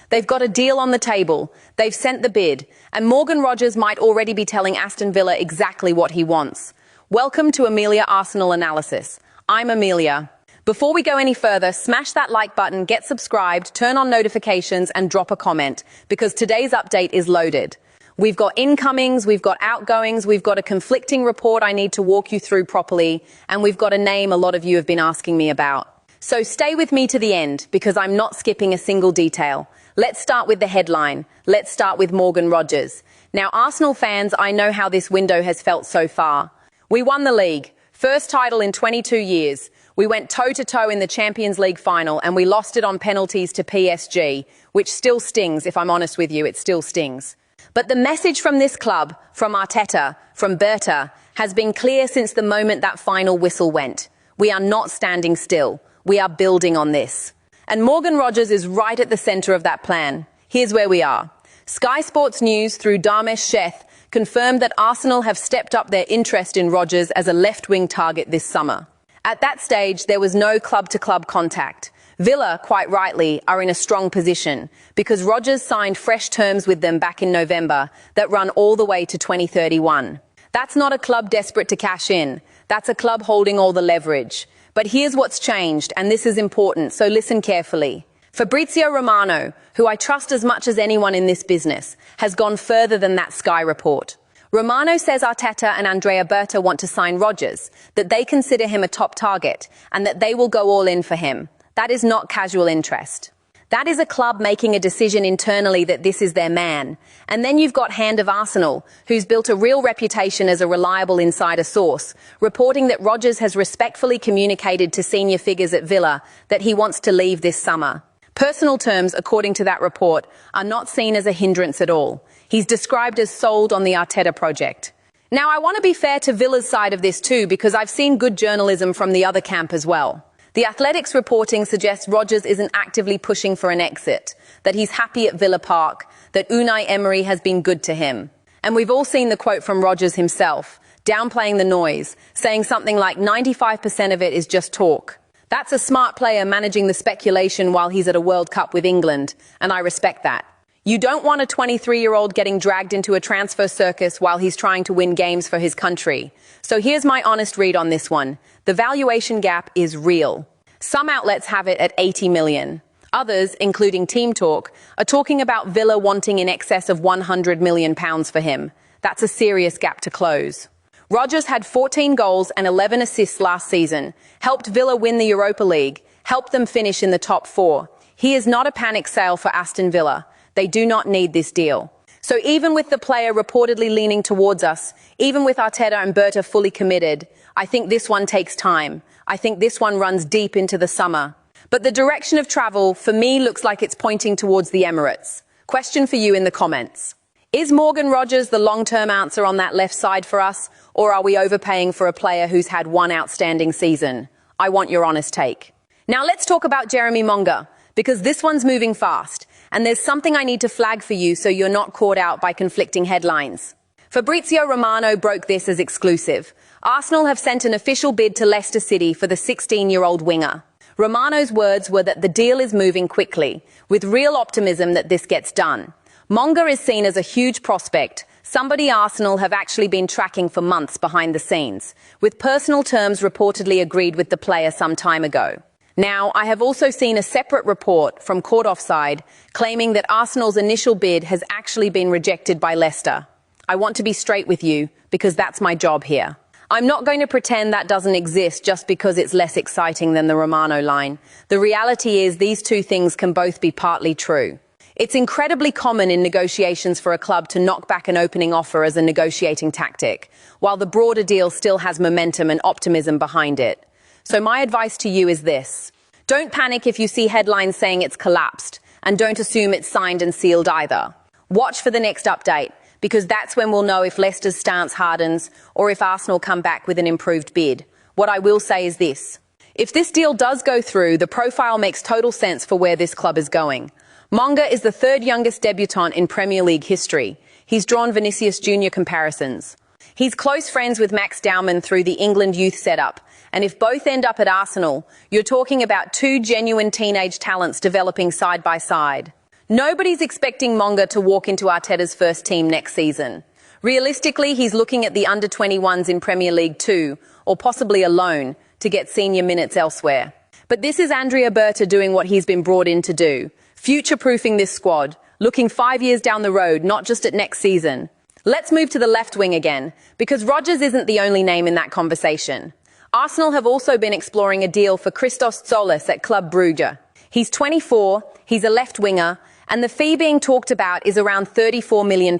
They've got a deal on the table. They've sent the bid. And Morgan Rogers might already be telling Aston Villa exactly what he wants. Welcome to Amelia Arsenal Analysis. I'm Amelia. Before we go any further, smash that like button, get subscribed, turn on notifications, and drop a comment, because today's update is loaded. We've got incomings, we've got outgoings, we've got a conflicting report I need to walk you through properly, and we've got a name a lot of you have been asking me about. So stay with me to the end, because I'm not skipping a single detail. Let's start with the headline. Let's start with Morgan Rogers. Now, Arsenal fans, I know how this window has felt so far. We won the league. First title in 22 years. We went toe-to-toe in the Champions League final, and we lost it on penalties to PSG, which still stings, if I'm honest with you, it still stings. But the message from this club, from Arteta, from Berta, has been clear since the moment that final whistle went. We are not standing still. We are building on this. And Morgan Rogers is right at the centre of that plan. Here's where we are. Sky Sports News, through Dharmesh Sheth, confirmed that Arsenal have stepped up their interest in Rogers as a left-wing target this summer. At that stage, there was no club-to-club contact. Villa, quite rightly, are in a strong position because Rogers signed fresh terms with them back in November that run all the way to 2031. That's not a club desperate to cash in. That's a club holding all the leverage. But here's what's changed, and this is important, so listen carefully. Fabrizio Romano, who I trust as much as anyone in this business, has gone further than that Sky report. Romano says Arteta and Andrea Berta want to sign Rogers, that they consider him a top target, and that they will go all in for him. That is not casual interest. That is a club making a decision internally that this is their man. And then you've got Hand of Arsenal, who's built a real reputation as a reliable insider source, reporting that Rogers has respectfully communicated to senior figures at Villa that he wants to leave this summer. Personal terms, according to that report, are not seen as a hindrance at all. He's described as sold on the Arteta project. Now, I want to be fair to Villa's side of this too, because I've seen good journalism from the other camp as well. The Athletic's reporting suggests Rogers isn't actively pushing for an exit, that he's happy at Villa Park, that Unai Emery has been good to him. And we've all seen the quote from Rogers himself, downplaying the noise, saying something like 95% of it is just talk. That's a smart player managing the speculation while he's at a World Cup with England, and I respect that. You don't want a 23-year-old getting dragged into a transfer circus while he's trying to win games for his country. So here's my honest read on this one. The valuation gap is real. Some outlets have it at 80 million. Others, including Team Talk, are talking about Villa wanting in excess of £100 million for him. That's a serious gap to close. Rogers had 14 goals and 11 assists last season, helped Villa win the Europa League, helped them finish in the top four. He is not a panic sale for Aston Villa. They do not need this deal. So even with the player reportedly leaning towards us, even with Arteta and Berta fully committed, I think this one takes time. I think this one runs deep into the summer. But the direction of travel, for me, looks like it's pointing towards the Emirates. Question for you in the comments. Is Morgan Rogers the long-term answer on that left side for us, or are we overpaying for a player who's had one outstanding season? I want your honest take. Now let's talk about Jeremy Monga, because this one's moving fast. And there's something I need to flag for you so you're not caught out by conflicting headlines. Fabrizio Romano broke this as exclusive. Arsenal have sent an official bid to Leicester City for the 16-year-old winger. Romano's words were that the deal is moving quickly, with real optimism that this gets done. Monga is seen as a huge prospect, somebody Arsenal have actually been tracking for months behind the scenes, with personal terms reportedly agreed with the player some time ago. Now, I have also seen a separate report from Court Offside claiming that Arsenal's initial bid has actually been rejected by Leicester. I want to be straight with you, because that's my job here. I'm not going to pretend that doesn't exist just because it's less exciting than the Romano line. The reality is these two things can both be partly true. It's incredibly common in negotiations for a club to knock back an opening offer as a negotiating tactic, while the broader deal still has momentum and optimism behind it. So my advice to you is this. Don't panic if you see headlines saying it's collapsed, and don't assume it's signed and sealed either. Watch for the next update, because that's when we'll know if Leicester's stance hardens or if Arsenal come back with an improved bid. What I will say is this. If this deal does go through, the profile makes total sense for where this club is going. Monga is the third youngest debutant in Premier League history. He's drawn Vinicius Jr. comparisons. He's close friends with Max Dowman through the England youth setup, and if both end up at Arsenal, you're talking about two genuine teenage talents developing side by side. Nobody's expecting Monga to walk into Arteta's first team next season. Realistically, he's looking at the under-21s in Premier League 2, or possibly a loan, to get senior minutes elsewhere. But this is Andrea Berta doing what he's been brought in to do, future-proofing this squad, looking 5 years down the road, not just at next season. Let's move to the left wing again, because Rodgers isn't the only name in that conversation. Arsenal have also been exploring a deal for Christos Tzolis at Club Brugge. He's 24, he's a left winger, and the fee being talked about is around £34 million,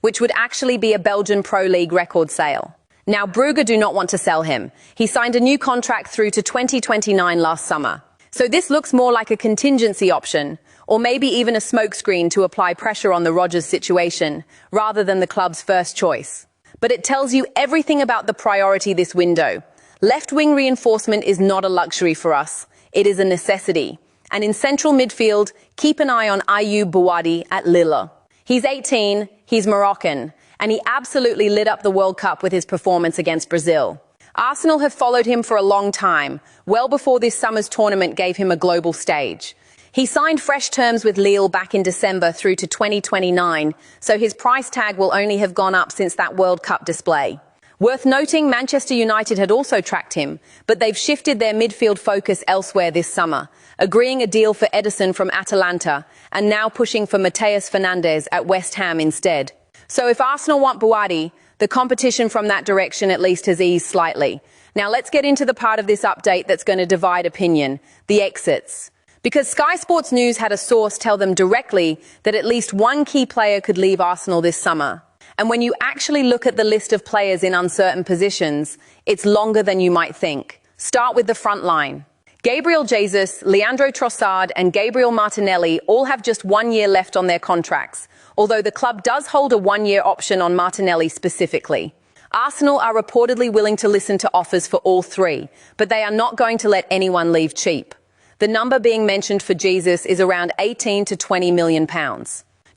which would actually be a Belgian Pro League record sale. Now, Brugge do not want to sell him. He signed a new contract through to 2029 last summer. So this looks more like a contingency option, or maybe even a smokescreen to apply pressure on the Rodgers situation, rather than the club's first choice. But it tells you everything about the priority this window. Left-wing reinforcement is not a luxury for us. It is a necessity. And in central midfield, keep an eye on Ayoub Bouadi at Lille. He's 18, he's Moroccan, and he absolutely lit up the World Cup with his performance against Brazil. Arsenal have followed him for a long time, well before this summer's tournament gave him a global stage. He signed fresh terms with Lille back in December through to 2029, so his price tag will only have gone up since that World Cup display. Worth noting, Manchester United had also tracked him, but they've shifted their midfield focus elsewhere this summer, agreeing a deal for Ederson from Atalanta, and now pushing for Mateus Fernandes at West Ham instead. So if Arsenal want Bouadi, the competition from that direction at least has eased slightly. Now let's get into the part of this update that's going to divide opinion, the exits. Because Sky Sports News had a source tell them directly that at least one key player could leave Arsenal this summer. And when you actually look at the list of players in uncertain positions, it's longer than you might think. Start with the front line. Gabriel Jesus, Leandro Trossard and Gabriel Martinelli all have just 1 year left on their contracts, although the club does hold a 1 year option on Martinelli specifically. Arsenal are reportedly willing to listen to offers for all three, but they are not going to let anyone leave cheap. The number being mentioned for Jesus is around £18 to £20 million.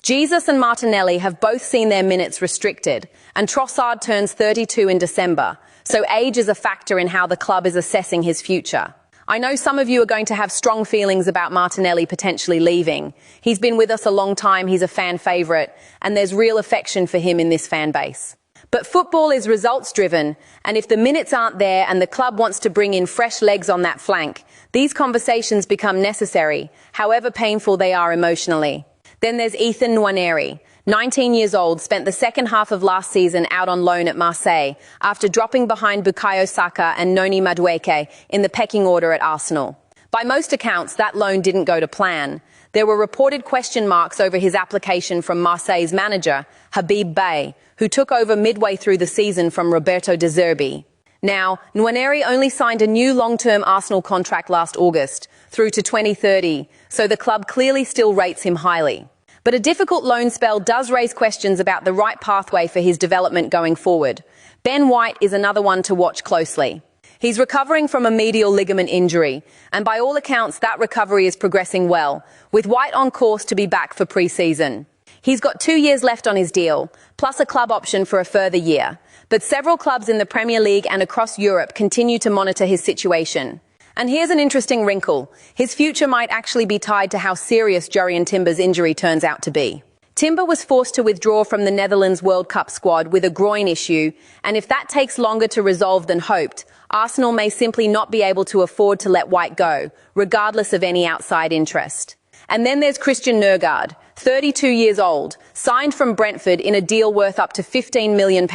Jesus and Martinelli have both seen their minutes restricted, and Trossard turns 32 in December, so age is a factor in how the club is assessing his future. I know some of you are going to have strong feelings about Martinelli potentially leaving. He's been with us a long time, he's a fan favourite, and there's real affection for him in this fan base. But football is results-driven, and if the minutes aren't there and the club wants to bring in fresh legs on that flank, these conversations become necessary, however painful they are emotionally. Then there's Ethan Nwaneri, 19 years old, spent the second half of last season out on loan at Marseille after dropping behind Bukayo Saka and Noni Madueke in the pecking order at Arsenal. By most accounts, that loan didn't go to plan. There were reported question marks over his application from Marseille's manager, Habib Beye, who took over midway through the season from Roberto De Zerbi. Now, Nwaneri only signed a new long-term Arsenal contract last August, through to 2030, so the club clearly still rates him highly. But a difficult loan spell does raise questions about the right pathway for his development going forward. Ben White is another one to watch closely. He's recovering from a medial ligament injury, and by all accounts that recovery is progressing well, with White on course to be back for pre-season. He's got 2 years left on his deal, plus a club option for a further year. But several clubs in the Premier League and across Europe continue to monitor his situation. And here's an interesting wrinkle. His future might actually be tied to how serious Jurrien Timber's injury turns out to be. Timber was forced to withdraw from the Netherlands World Cup squad with a groin issue, and if that takes longer to resolve than hoped, Arsenal may simply not be able to afford to let White go, regardless of any outside interest. And then there's Christian Nørgaard, 32 years old, signed from Brentford in a deal worth up to £15 million,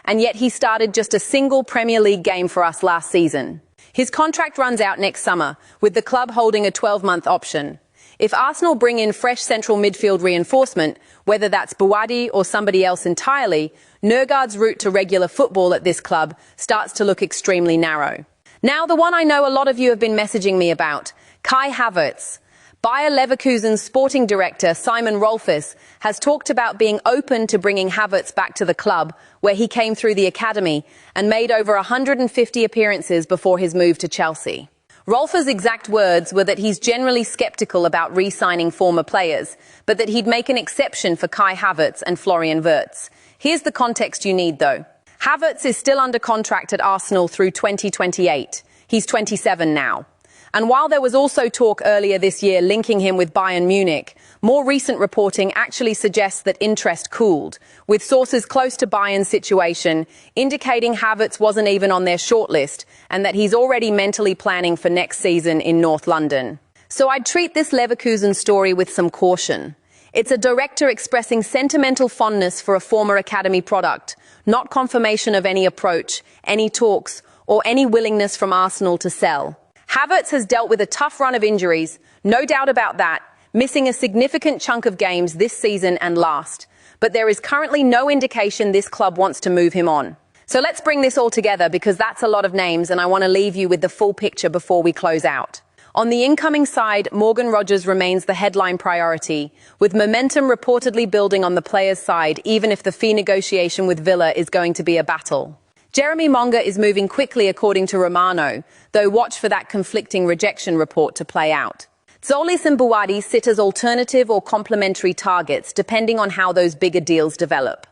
and yet he started just a single Premier League game for us last season. His contract runs out next summer, with the club holding a 12-month option. If Arsenal bring in fresh central midfield reinforcement, whether that's Bouadi or somebody else entirely, Nørgaard's route to regular football at this club starts to look extremely narrow. Now, the one I know a lot of you have been messaging me about, Kai Havertz. Bayer Leverkusen's sporting director, Simon Rolfes, has talked about being open to bringing Havertz back to the club, where he came through the academy and made over 150 appearances before his move to Chelsea. Rolfes' exact words were that he's generally sceptical about re-signing former players, but that he'd make an exception for Kai Havertz and Florian Wirtz. Here's the context you need, though. Havertz is still under contract at Arsenal through 2028. He's 27 now. And while there was also talk earlier this year linking him with Bayern Munich, More recent reporting actually suggests that interest cooled, with sources close to Bayern's situation indicating Havertz wasn't even on their shortlist and that he's already mentally planning for next season in North London. So I'd treat this Leverkusen story with some caution. It's a director expressing sentimental fondness for a former academy product, not confirmation of any approach, any talks, or any willingness from Arsenal to sell. Havertz has dealt with a tough run of injuries, no doubt about that, missing a significant chunk of games this season and last. But there is currently no indication this club wants to move him on. So let's bring this all together because that's a lot of names and I want to leave you with the full picture before we close out. On the incoming side, Morgan Rogers remains the headline priority, with momentum reportedly building on the player's side even if the fee negotiation with Villa is going to be a battle. Jeremy Monga is moving quickly according to Romano, though watch for that conflicting rejection report to play out. Zolis and Buwadi sit as alternative or complementary targets depending on how those bigger deals develop.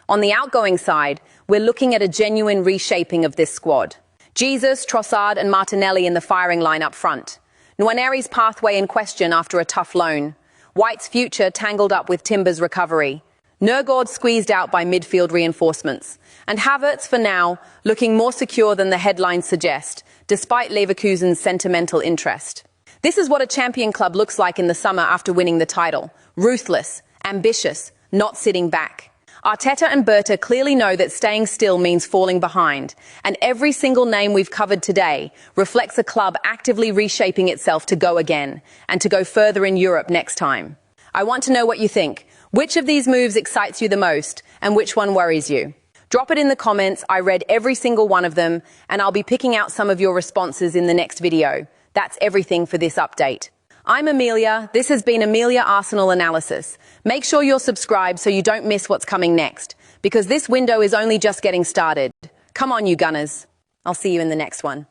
On the outgoing side, we're looking at a genuine reshaping of this squad. Jesus, Trossard and Martinelli in the firing line up front. Nwaneri's pathway in question after a tough loan. White's future tangled up with Timber's recovery. Nørgaard squeezed out by midfield reinforcements. And Havertz, for now, looking more secure than the headlines suggest, despite Leverkusen's sentimental interest. This is what a champion club looks like in the summer after winning the title. Ruthless, ambitious, not sitting back. Arteta and Berta clearly know that staying still means falling behind, and every single name we've covered today reflects a club actively reshaping itself to go again, and to go further in Europe next time. I want to know what you think. Which of these moves excites you the most, and which one worries you? Drop it in the comments. I read every single one of them, and I'll be picking out some of your responses in the next video. That's everything for this update. I'm Amelia. This has been Amelia Arsenal Analysis. Make sure you're subscribed so you don't miss what's coming next, because this window is only just getting started. Come on, you Gunners. I'll see you in the next one.